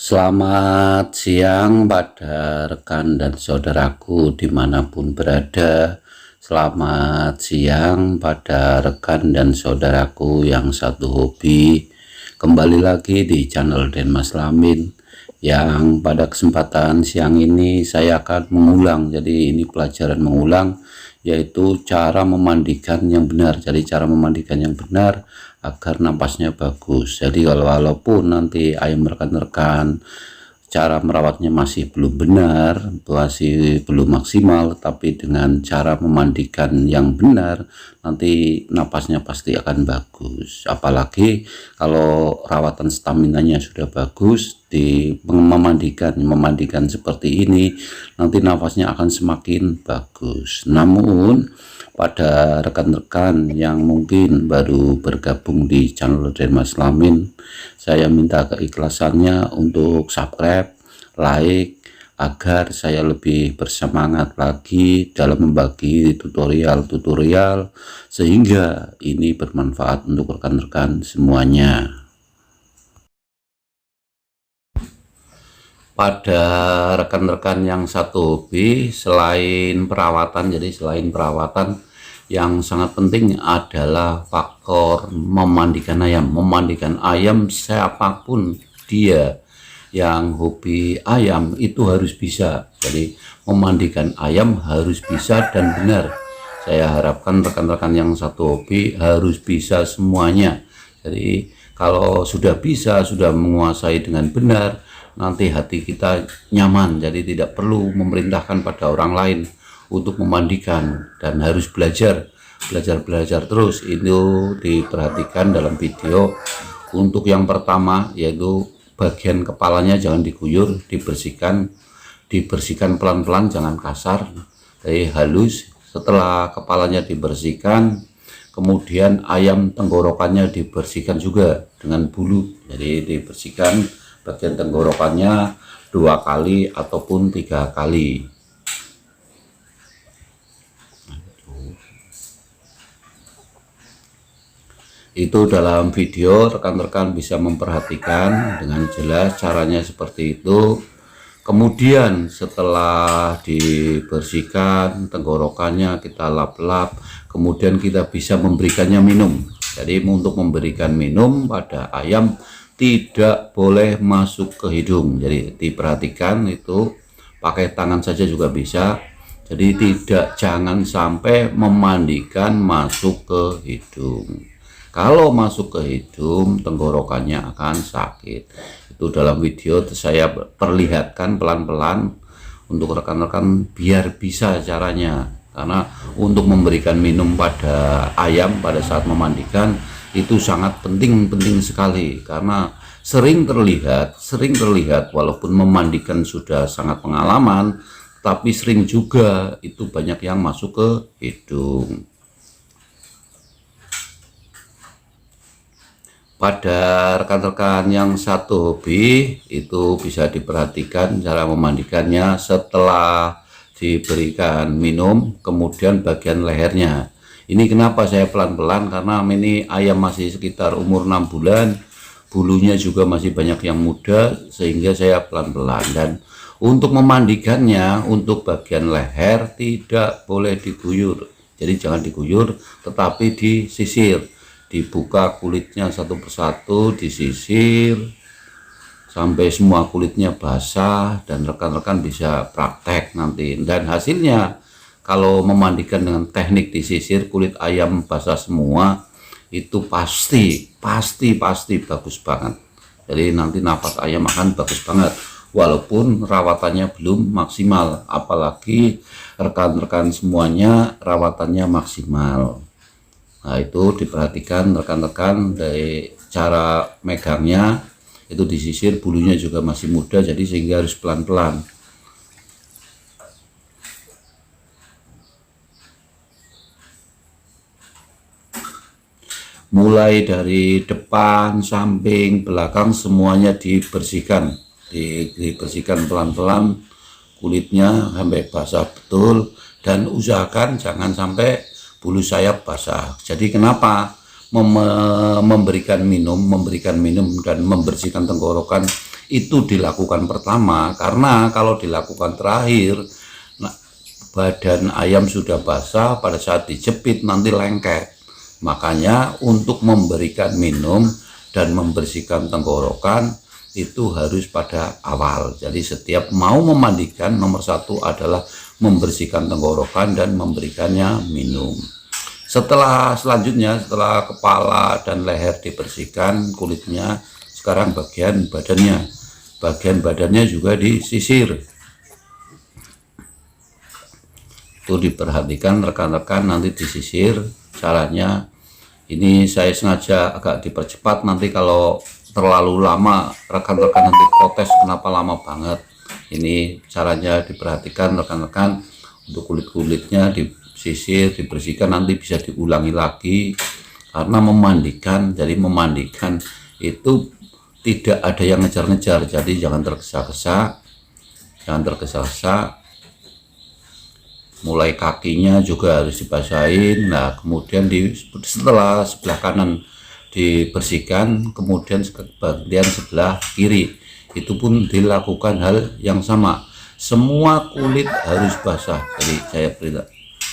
Selamat siang pada rekan dan saudaraku dimanapun berada. Selamat siang pada rekan dan saudaraku yang satu hobi. Kembali lagi di channel Den Mas Lamin, yang pada kesempatan siang ini saya akan mengulang. Jadi ini pelajaran mengulang, yaitu cara memandikan yang benar. Jadi cara memandikan yang benar agar napasnya bagus. Jadi walaupun nanti ayam rekan-rekan cara merawatnya masih belum benar, masih belum maksimal, tapi dengan cara memandikan yang benar nanti napasnya pasti akan bagus. Apalagi kalau rawatan staminanya sudah bagus, di memandikan seperti ini nanti napasnya akan semakin bagus. Namun pada rekan-rekan yang mungkin baru bergabung di channel Den Mas Lamin, saya minta keikhlasannya untuk subscribe, like, agar saya lebih bersemangat lagi dalam membagi tutorial-tutorial, sehingga ini bermanfaat untuk rekan-rekan semuanya. Pada rekan-rekan yang satu hobi, selain perawatan, yang sangat penting adalah faktor memandikan ayam. Memandikan ayam, siapapun dia yang hobi ayam itu harus bisa. Jadi memandikan ayam harus bisa dan benar. Saya harapkan rekan-rekan yang satu hobi harus bisa semuanya. Jadi kalau sudah bisa, sudah menguasai dengan benar, nanti hati kita nyaman. Jadi tidak perlu memerintahkan pada orang lain untuk memandikan, dan harus belajar terus. Itu diperhatikan dalam video. Untuk yang pertama, yaitu bagian kepalanya jangan diguyur, dibersihkan pelan-pelan, jangan kasar, jadi halus. Setelah kepalanya dibersihkan, kemudian ayam tenggorokannya dibersihkan juga dengan bulu. Jadi dibersihkan bagian tenggorokannya 2 kali ataupun 3 kali. Itu dalam video rekan-rekan bisa memperhatikan dengan jelas caranya seperti itu. Kemudian setelah dibersihkan tenggorokannya, kita lap-lap, kemudian kita bisa memberikannya minum. Jadi untuk memberikan minum pada ayam tidak boleh masuk ke hidung. Jadi diperhatikan, itu pakai tangan saja juga bisa. Jadi jangan sampai memandikan masuk ke hidung. Kalau masuk ke hidung, tenggorokannya akan sakit. Itu dalam video saya perlihatkan pelan-pelan untuk rekan-rekan biar bisa caranya. Karena untuk memberikan minum pada ayam pada saat memandikan itu sangat penting sekali. Karena sering terlihat walaupun memandikan sudah sangat pengalaman, tapi sering juga itu banyak yang masuk ke hidung. Pada rekan-rekan yang satu hobi, itu bisa diperhatikan cara memandikannya setelah diberikan minum, kemudian bagian lehernya. Ini kenapa saya pelan-pelan, karena ini ayam masih sekitar umur 6 bulan, bulunya juga masih banyak yang muda, sehingga saya pelan-pelan. Dan untuk memandikannya, untuk bagian leher tidak boleh diguyur. Jadi jangan diguyur, tetapi disisir. Dibuka kulitnya satu persatu, disisir sampai semua kulitnya basah, dan rekan-rekan bisa praktek nanti. Dan hasilnya kalau memandikan dengan teknik disisir, kulit ayam basah semua, itu pasti bagus banget. Jadi nanti napas ayam akan bagus banget walaupun rawatannya belum maksimal. Apalagi rekan-rekan semuanya rawatannya maksimal. Nah, itu diperhatikan rekan-rekan dari cara megangnya, itu disisir, bulunya juga masih muda, jadi sehingga harus pelan-pelan. Mulai dari depan, samping, belakang, semuanya dibersihkan pelan-pelan, kulitnya sampai basah betul, dan usahakan jangan sampai bulu sayap basah. Jadi kenapa memberikan minum dan membersihkan tenggorokan itu dilakukan pertama, karena kalau dilakukan terakhir, nah, badan ayam sudah basah, pada saat dijepit nanti lengket. Makanya untuk memberikan minum dan membersihkan tenggorokan itu harus pada awal. Jadi setiap mau memandikan, nomor satu adalah membersihkan tenggorokan dan memberikannya minum. Selanjutnya setelah kepala dan leher dibersihkan kulitnya, sekarang bagian badannya juga disisir. Itu diperhatikan rekan-rekan, nanti disisir caranya. Ini saya sengaja agak dipercepat, nanti kalau terlalu lama rekan-rekan nanti protes kenapa lama banget. Ini caranya diperhatikan rekan-rekan, untuk kulit-kulitnya disisir, dibersihkan, nanti bisa diulangi lagi. Karena memandikan, jadi memandikan itu tidak ada yang ngejar-ngejar, jadi jangan tergesa-gesa, mulai kakinya juga harus dibasahin. Nah kemudian setelah sebelah kanan dibersihkan, kemudian bagian sebelah kiri itu pun dilakukan hal yang sama, semua kulit harus basah. Jadi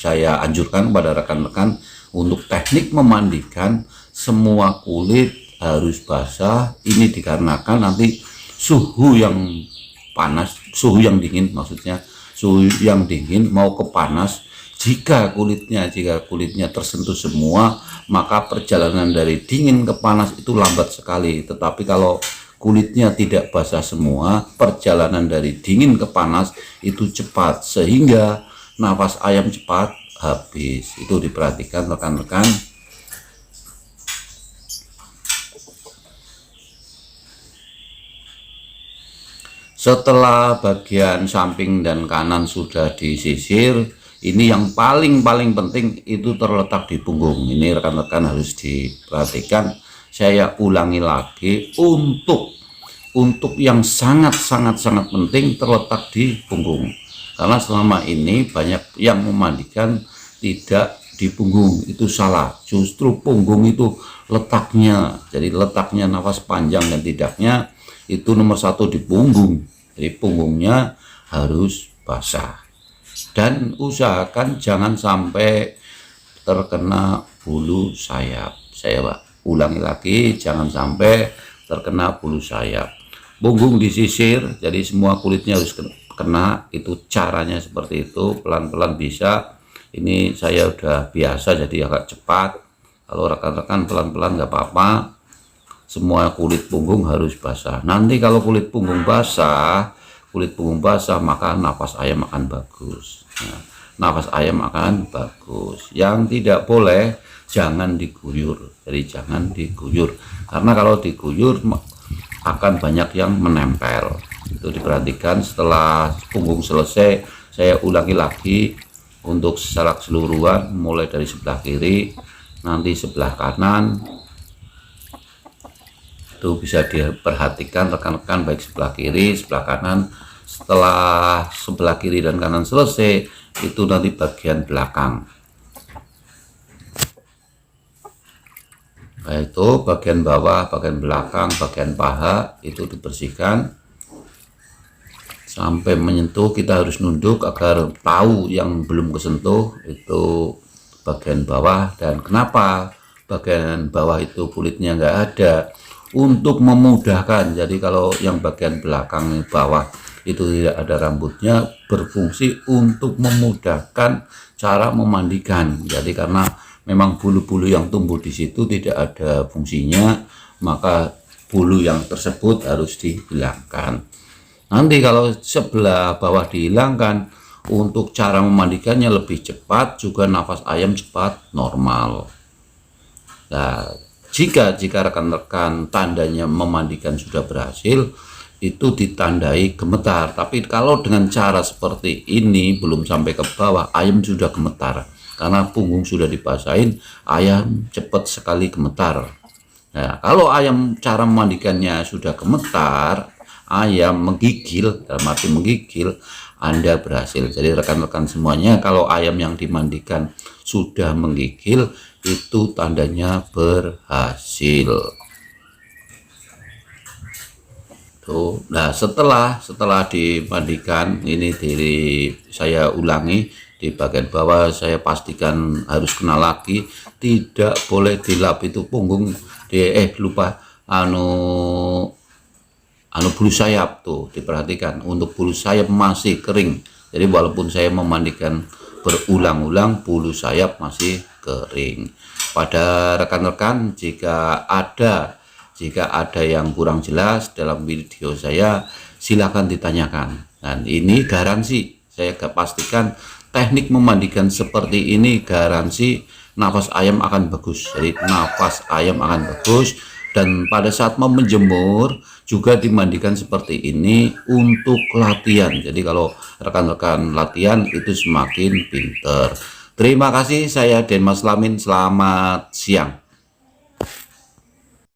saya anjurkan kepada rekan-rekan untuk teknik memandikan semua kulit harus basah. Ini dikarenakan nanti suhu yang panas, suhu yang dingin maksudnya, suhu yang dingin mau ke panas, jika kulitnya tersentuh semua, maka perjalanan dari dingin ke panas itu lambat sekali. Tetapi kalau kulitnya tidak basah semua, perjalanan dari dingin ke panas itu cepat, sehingga nafas ayam cepat habis. Itu diperhatikan rekan-rekan. Setelah bagian samping dan kanan sudah disisir, ini yang paling penting itu terletak di punggung. Ini rekan-rekan harus diperhatikan. Saya ulangi lagi, untuk yang sangat penting terletak di punggung. Karena selama ini banyak yang memandikan tidak di punggung, itu salah. Justru punggung itu letaknya. Jadi letaknya nafas panjang dan tidaknya itu nomor satu di punggung. Jadi punggungnya harus basah. Dan usahakan jangan sampai terkena bulu sayap. Saya ulangi lagi, jangan sampai terkena bulu sayap. Punggung disisir, jadi semua kulitnya harus kena. Itu caranya seperti itu, pelan-pelan bisa. Ini saya udah biasa jadi agak cepat. Kalau rekan-rekan pelan-pelan nggak apa-apa. Semua kulit punggung harus basah. Nanti kalau kulit punggung basah, maka nafas ayam akan bagus. Nafas ayam akan bagus. Yang tidak boleh, jangan diguyur. Jadi jangan diguyur, karena kalau diguyur akan banyak yang menempel. Itu diperhatikan. Setelah punggung selesai, saya ulangi lagi untuk secara keseluruhan, mulai dari sebelah kiri, nanti sebelah kanan. Itu bisa diperhatikan rekan-rekan, baik sebelah kiri, sebelah kanan. Setelah sebelah kiri dan kanan selesai, itu nanti bagian belakang, itu bagian bawah, bagian belakang, bagian paha, itu dibersihkan sampai menyentuh. Kita harus nunduk agar tahu yang belum kesentuh itu bagian bawah. Dan kenapa bagian bawah itu kulitnya nggak ada, untuk memudahkan. Jadi kalau yang bagian belakang bawah itu tidak ada rambutnya, berfungsi untuk memudahkan cara memandikan. Jadi karena memang bulu-bulu yang tumbuh di situ tidak ada fungsinya, maka bulu yang tersebut harus dihilangkan. Nanti kalau sebelah bawah dihilangkan, untuk cara memandikannya lebih cepat, juga nafas ayam cepat normal. Nah, jika rekan-rekan tandanya memandikan sudah berhasil, itu ditandai gemetar. Tapi kalau dengan cara seperti ini belum sampai ke bawah, ayam sudah gemetar. Karena punggung sudah dibasahin, ayam cepat sekali gemetar. Nah, kalau ayam cara memandikannya sudah gemetar, ayam menggigil, dalam arti menggigil, Anda berhasil. Jadi rekan-rekan semuanya, kalau ayam yang dimandikan sudah menggigil, itu tandanya berhasil. tuh. Nah, setelah dimandikan, ini saya ulangi di bagian bawah, saya pastikan harus kena lagi, tidak boleh dilap itu punggung lupa bulu sayap tuh, diperhatikan untuk bulu sayap masih kering. Jadi walaupun saya memandikan berulang-ulang, bulu sayap masih kering. Pada rekan-rekan, jika ada yang kurang jelas dalam video saya, silakan ditanyakan. Dan ini garansi, saya pastikan teknik memandikan seperti ini garansi nafas ayam akan bagus. Jadi nafas ayam akan bagus, dan pada saat mau menjemur juga dimandikan seperti ini untuk latihan. Jadi kalau rekan-rekan latihan itu semakin pinter. Terima kasih, saya Denmas Lamin, selamat siang.